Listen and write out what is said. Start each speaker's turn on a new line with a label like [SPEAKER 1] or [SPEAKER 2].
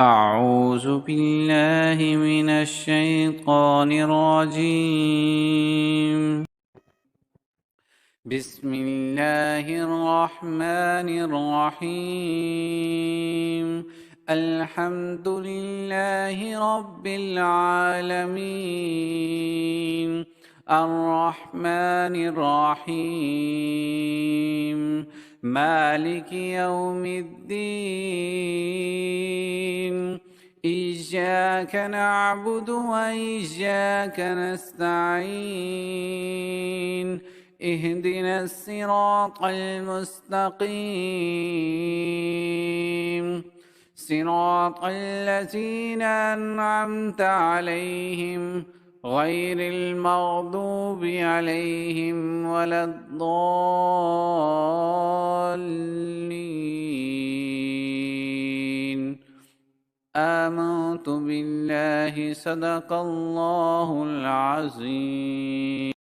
[SPEAKER 1] أعوذ بالله من الشيطان الرجيم. بسم الله الرحمن الرحيم. الحمد لله رب العالمين، الرحمن الرحيم، مالك يوم الدين. إياك نعبد وإياك نستعين. اهدنا الصراط المستقيم، صراط الذين أنعمت عليهم غير المغضوب عليهم ولا الضالين. آمنت بالله، صدق الله العظيم.